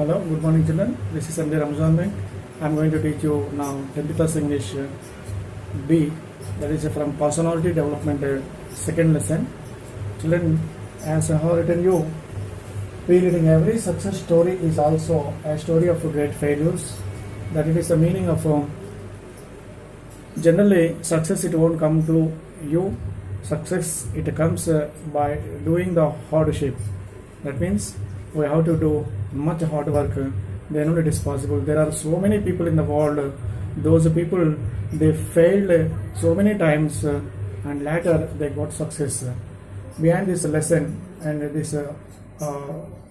Hello, good morning children. This is Sanjay Ramzan Bank. I am going to teach you now 10th class English B, that is from personality development second lesson. Children, as I have written you, reading every success story is also a story of great failures. That it is the meaning of generally success it won't come to you. Success it comes by doing the hardship. That means we have to do much hard work, then only it is possible. There are so many people in the world, those people they failed so many times and later they got success. Behind this lesson and this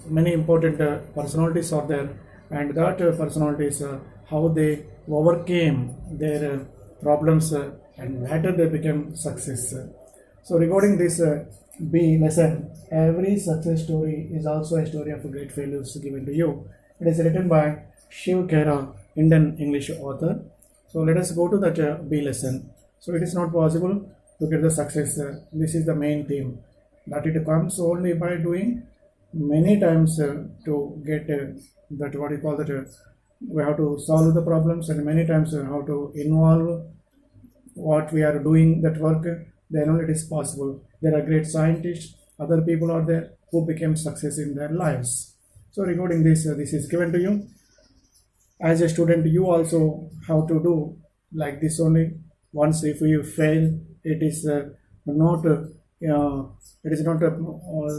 many important personalities are there, and that personalities how they overcame their problems and later they became success. So regarding this B lesson, every success story is also a story of great failures given to you. It is written by Shiv Khera, Indian English author. So let us go to that B lesson. So it is not possible to get the success. This is the main theme. That it comes only by doing many times to get that what you call that we have to solve the problems, and many times how to involve what we are doing that work, then only it is possible. There are great scientists, other people are there who became success in their lives. So regarding this, this is given to you. As a student, you also have to do like this only. Once if you fail, it is not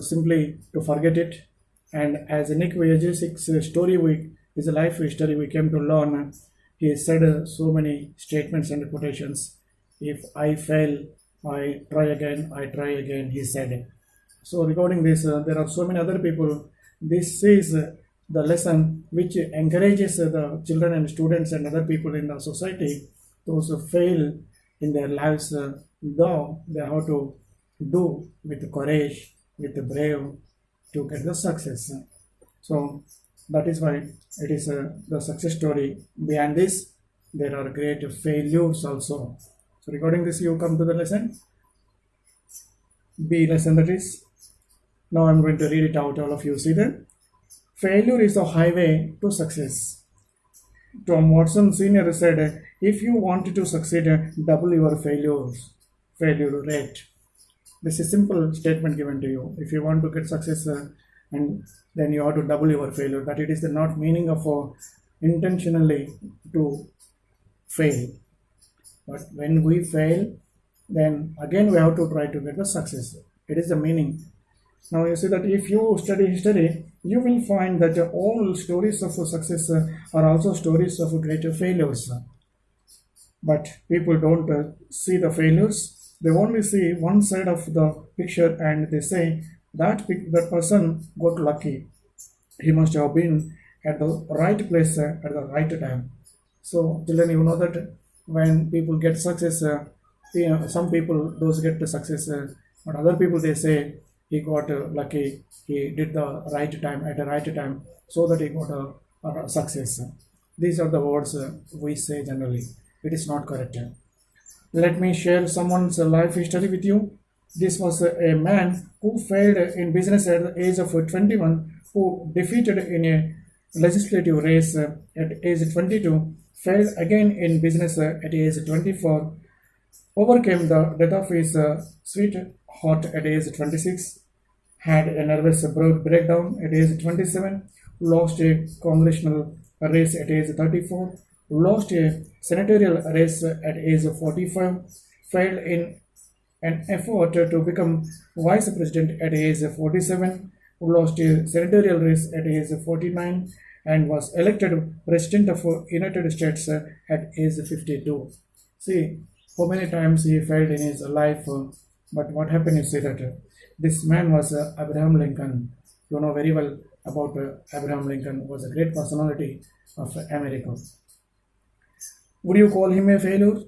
simply to forget it. And as Nick Vujicic's story week is a life history we came to learn. He said so many statements and quotations. If I fail, I try again, he said. So regarding this, there are so many other people. This is the lesson which encourages the children and students and other people in the society, those who fail in their lives, though they have to do with courage, with brave to get the success. So that is why it is the success story. Behind this, there are great failures also. So regarding this, you come to the lesson B lesson, that is. Now I'm going to read it out. All of you see that. Failure is the highway to success. Tom Watson Sr. said, if you want to succeed, double your failure rate. This is a simple statement given to you. If you want to get success, and then you have to double your failure. That it is the not meaning of intentionally to fail. But when we fail, then again we have to try to get the success. It is the meaning. Now you see that if you study history, you will find that all stories of success are also stories of greater failures. But people don't see the failures. They only see one side of the picture and they say that person got lucky. He must have been at the right place at the right time. So children, you know that when people get success, some people those get the success, but other people they say he got lucky, he did the right time at the right time, so that he got a success. These are the words we say generally. It is not correct. Let me share someone's life history with you. This was a man who failed in business at the age of 21, who defeated in a legislative race at age 22, failed again in business at age 24, overcame the death of his sweetheart at age 26, had a nervous breakdown at age 27, lost a congressional race at age 34, lost a senatorial race at age 45, failed in an effort to become vice president at age 47, lost a senatorial race at age 49, and was elected president of United States at age 52. See how many times he failed in his life, but what happened is that this man was Abraham Lincoln. You know very well about Abraham Lincoln, was a great personality of America. Would you call him a failure?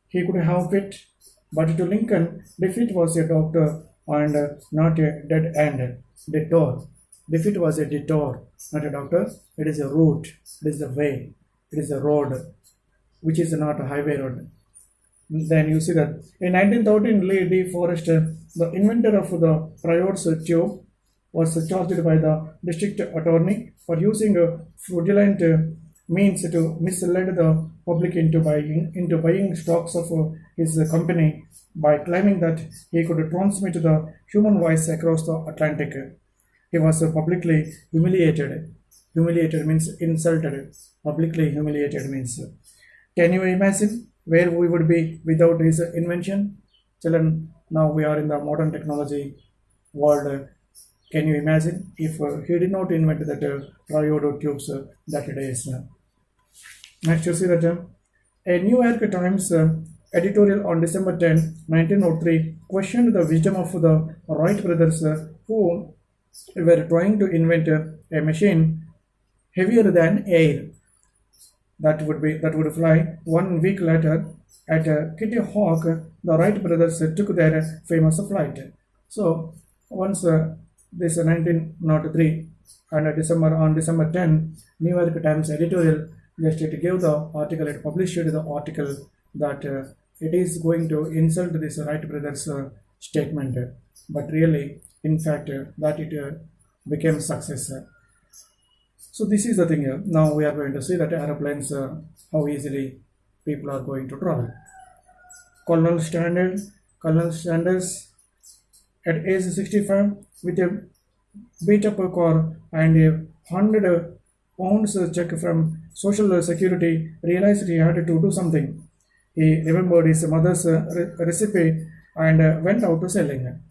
He could have quit, but to Lincoln, defeat was a doctor and not a dead end. Detour. Defeat was a detour, not a doctor. It is a route. It is the way. It is a road, which is not a highway road. Then you see that in 1913, Lee D. Forrester, the inventor of the Priots tube, was charged by the district attorney for using fraudulent means to mislead the public into buying stocks of his company by claiming that he could transmit the human voice across the Atlantic. He was publicly humiliated. Humiliated means insulted. Publicly humiliated means. Can you imagine where we would be without his invention? Children, now we are in the modern technology world. Can you imagine if he did not invent that triodo tubes that days? Next, you see that a New York Times editorial on December 10, 1903 questioned the wisdom of the Wright brothers who were trying to invent a machine heavier than air that would fly. 1 week later, at Kitty Hawk, the Wright brothers took their famous flight. So once this 1903 and on December 10, New York Times editorial just it gave the article, it published the article that it is going to insult this Wright brothers statement, but really, in fact, that it became success. So this is the thing here. Now we are going to see that aeroplanes, how easily people are going to travel. Colonel Sanders at age 65 with a beat up car and a 100 pounds check from Social Security realized he had to do something. He remembered his mother's recipe and went out to selling.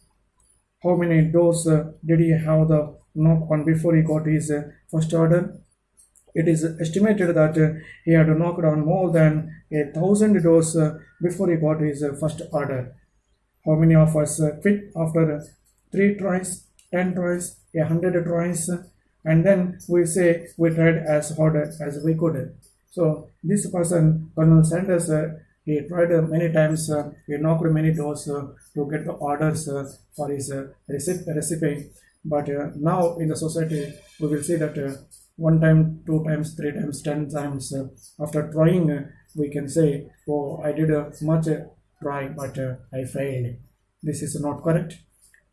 How many doors did he have the knock on before he got his first order? It is estimated that he had knocked on more than 1,000 doors before he got his first order. How many of us quit after 3 tries, 10 tries, 100 tries, and then we say we tried as hard as we could? So this person, Colonel Sanders, he tried many times, he knocked many doors to get the orders for his recipe. But now in the society, we will see that 1 time, 2 times, 3 times, 10 times, after trying, we can say, oh, I did much try, but I failed. This is not correct.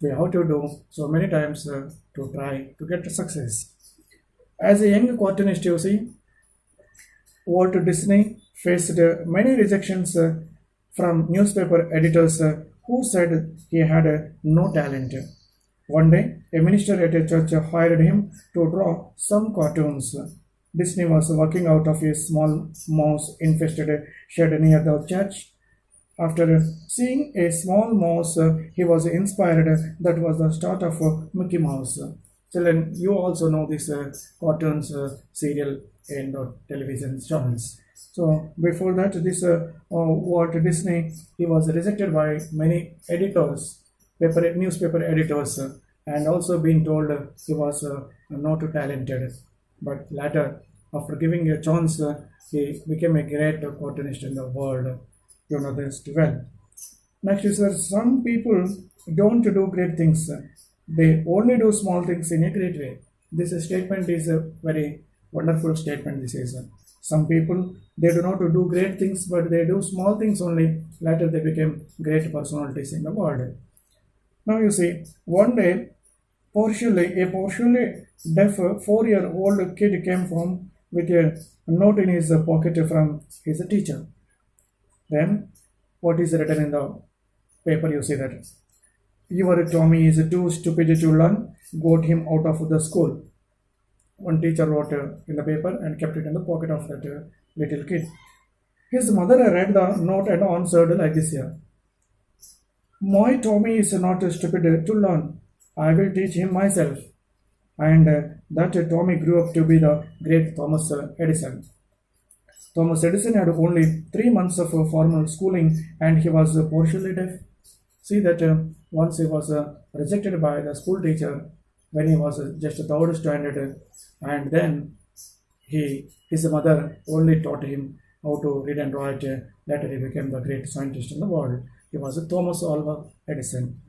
We have to do so many times to try to get success. As a young cartoonist, you see, Walt Disney faced many rejections from newspaper editors who said he had no talent. One day, a minister at a church hired him to draw some cartoons. Disney was working out of a small mouse-infested shed near the church. After seeing a small mouse, he was inspired. That was the start of Mickey Mouse. Children, you also know this cartoons serial and television channels. So before that, this Walt Disney, he was rejected by many editors, newspaper editors, and also being told he was not talented. But later, after giving a chance, he became a great cartoonist in the world. You know this well. Next is that some people don't do great things. They only do small things in a great way. This statement is a very wonderful statement. This is some people, they do not do great things, but they do small things only. Later they became great personalities in the world. Now you see, one day, a partially deaf 4-year-old kid came home with a note in his pocket from his teacher. Then, what is written in the paper? You see that your Tommy is too stupid to learn. Got him out of the school. One teacher wrote in the paper and kept it in the pocket of that little kid. His mother read the note and answered like this here. My Tommy is not stupid to learn. I will teach him myself. And that Tommy grew up to be the great Thomas Edison. Thomas Edison had only 3 months of formal schooling and he was partially deaf. See that once he was rejected by the school teacher when he was just a third standard, and then his mother only taught him how to read and write. Later he became the great scientist in the world. He was Thomas Alva Edison.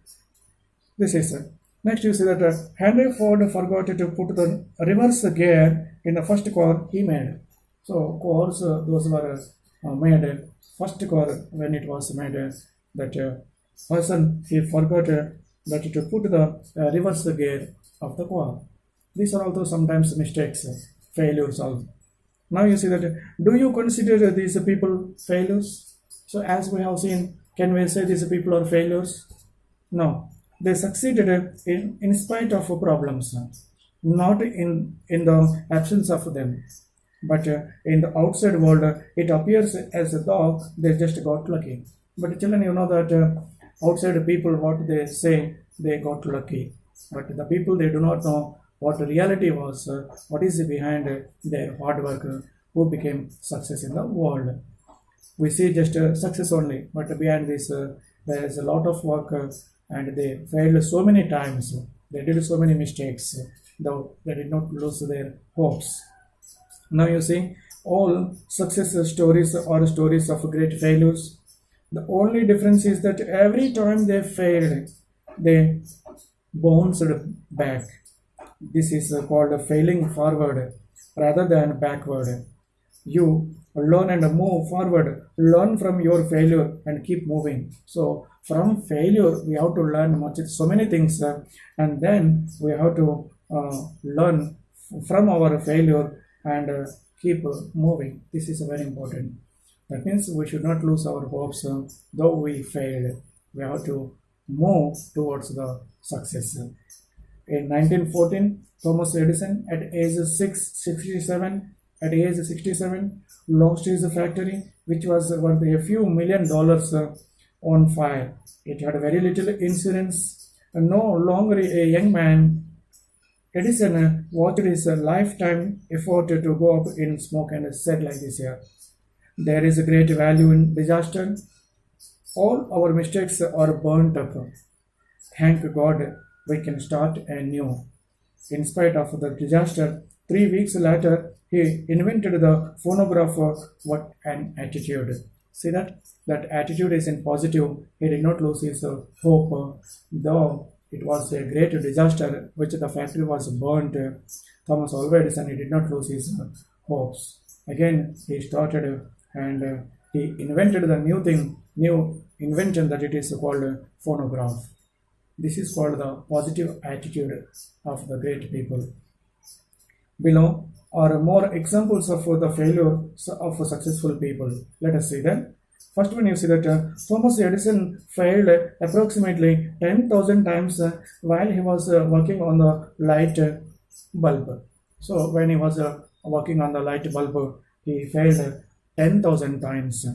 This is next you see that Henry Ford forgot to put the reverse gear in the first car he made. So cars those were made first car when it was made that person he forgot that to put the reverse gear of the car. These are also sometimes mistakes, failures also. Now you see that, do you consider these people failures? So as we have seen, can we say these people are failures? No, they succeeded in spite of problems, not in the absence of them. But in the outside world, it appears as though they just got lucky. But children, you know that outside people, what they say, they got lucky. But the people, they do not know what the reality was, what is behind their hard work, who became success in the world. We see just success only, but behind this, there is a lot of work, and they failed so many times. They did so many mistakes, though they did not lose their hopes. Now you see, all success stories are stories of great failures. The only difference is that every time they failed, they bounced back. This is called failing forward rather than backward. You learn and move forward, learn from your failure and keep moving. So from failure, we have to learn much, so many things, and then we have to learn from our failure and keep moving. This is very important. That means we should not lose our hopes, though we failed. We have to move towards the success. In 1914, Thomas Edison, at age 67, lost his factory, which was worth a few $1 million, on fire. It had very little insurance. No longer a young man, Edison watched his lifetime effort to go up in smoke and said like this here: there is a great value in disaster. All our mistakes are burnt up. Thank God we can start anew. In spite of the disaster, 3 weeks later, he invented the phonograph. What an attitude! See that? That attitude is in positive. He did not lose his hope, though it was a great disaster, which the factory was burnt. Thomas Alva Edison, he did not lose his hopes. Again, he started and he invented the new invention, that it is called phonograph. This is called the positive attitude of the great people. Below are more examples of the failure of successful people. Let us see them. First one, you see that Thomas Edison failed approximately 10,000 times while he was working on the light bulb. So when he was working on the light bulb, he failed 10,000 times.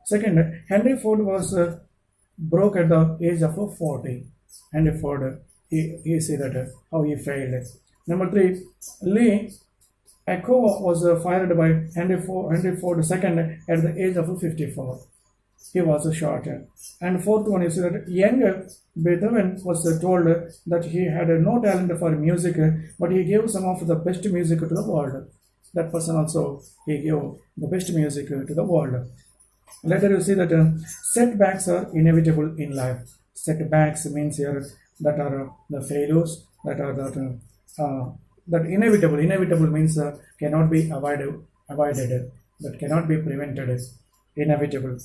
Second, Henry Ford was broke at the age of 40. Henry Ford, he said that how he failed. Number 3, Lee Iacocca was fired by Henry Ford II at the age of 54. He was shot. And fourth one is that young Beethoven was told that he had no talent for music, but he gave some of the best music to the world. That person also, he gave the best music to the world. Later you see that setbacks are inevitable in life. Setbacks means here that are the failures, that are that inevitable. Inevitable means cannot be avoided, that cannot be prevented. Inevitable.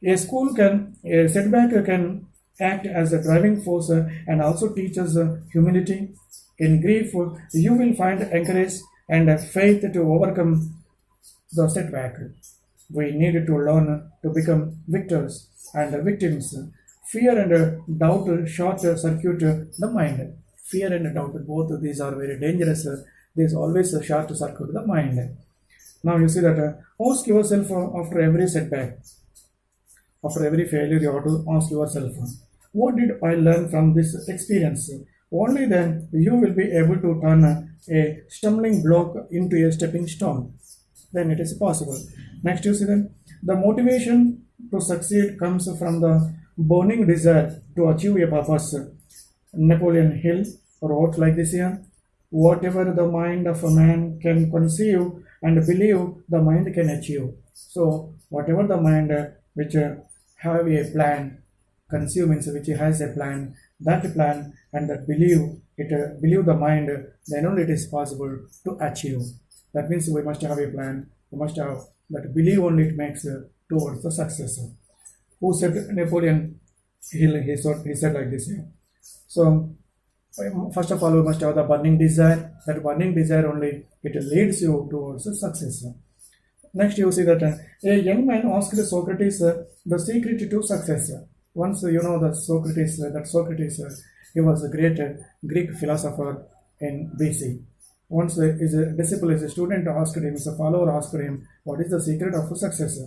A setback can act as a driving force and also teaches humility. In grief, you will find encourage and faith to overcome the setback. We need to learn to become victors and victims. Fear and doubt short circuit the mind. Fear and doubt, both of these are very dangerous. There is always a short circuit the mind. Now you see that ask yourself after every setback, after every failure, you have to ask yourself, what did I learn from this experience? Only then you will be able to turn a stumbling block into a stepping stone. Then it is possible. Next, you see that the motivation to succeed comes from the burning desire to achieve a purpose. Napoleon Hill wrote like this here: whatever the mind of a man can conceive and believe, the mind can achieve. So whatever the mind which have a plan, conceive means which has a plan, that plan and that believe the mind, then only it is possible to achieve. That means we must have a plan, we must have that belief, only it makes towards the success. Who said? Napoleon Hill, he said like this here. So First of all, we must have the burning desire. That burning desire only, it leads you towards success. Next, you see that a young man asked Socrates the secret to success. Once you know that Socrates, he was a great Greek philosopher in BC. Once his disciple, his student asked him, his follower asked him, what is the secret of success?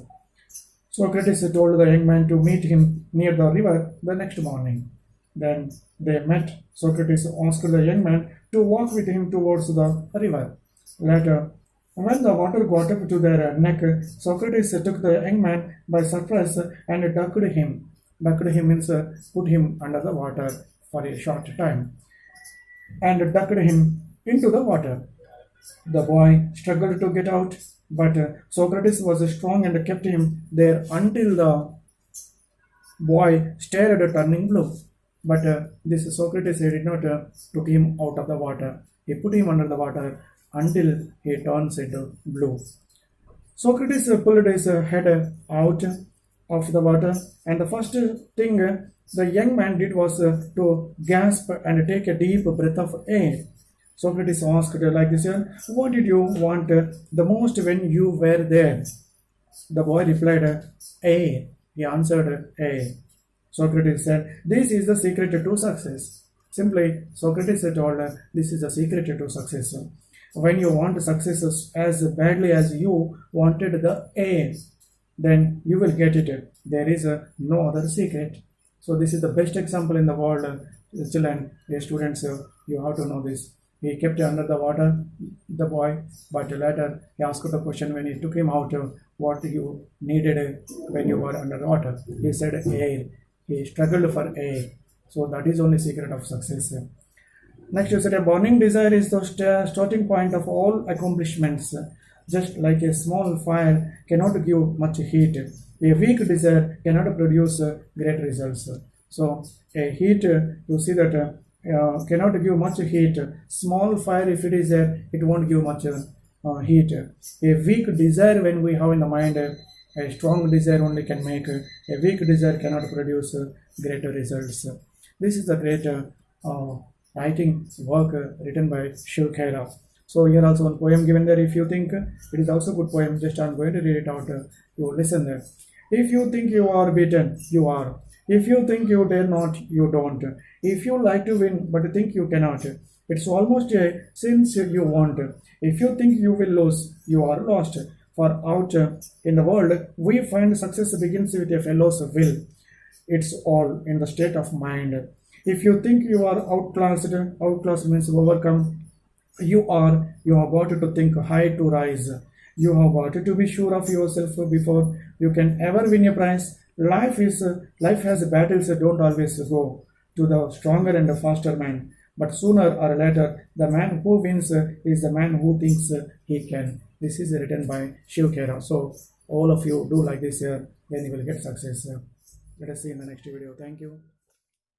Socrates told the young man to meet him near the river the next morning. Then they met. Socrates asked the young man to walk with him towards the river. Later, when the water got up to their neck, Socrates took the young man by surprise and ducked him. Ducked him means put him under the water for a short time and ducked him into the water. The boy struggled to get out, but Socrates was strong and kept him there until the boy stared turning blue. But this Socrates did not took him out of the water. He put him under the water until he turns into blue. Socrates pulled his head out of the water, and the first thing the young man did was to gasp and take a deep breath of air. Socrates asked like this, what did you want the most when you were there? The boy replied, air. He answered, air. Socrates said, this is the secret to success. Simply, Socrates told, this is the secret to success. When you want success as badly as you wanted the air, then you will get it. There is no other secret. So this is the best example in the world. Children, students, you have to know this. He kept under the water, the boy, but later he asked the question when he took him out, what you needed when you were under the water. He said air. He struggled for air. So that is only secret of success. Next, you said a burning desire is the starting point of all accomplishments. Just like a small fire cannot give much heat, a weak desire cannot produce great results. So a heat, you see that cannot give much heat. Small fire, if it is there, it won't give much heat. A weak desire, when we have in the mind, a strong desire only can make. A weak desire cannot produce greater results. This is the great writing work written by Shiv Khaira. So here also one poem given there. If you think it is also a good poem, just I'm going to read it out. You listen there. If you think you are beaten, you are. If you think you dare not, you don't. If you like to win but think you cannot, it's almost a since you want. If you think you will lose, you are lost. For out in the world, we find success begins with a fellow's will. It's all in the state of mind. If you think you are outclassed means overcome, you have got to think high to rise. You have got to be sure of yourself before you can ever win a prize. Life has battles that don't always go to the stronger and the faster man. But sooner or later, the man who wins is the man who thinks he can. This is written by Shiv Khaira. So all of you do like this, then you will get success. Let us see in the next video. Thank you.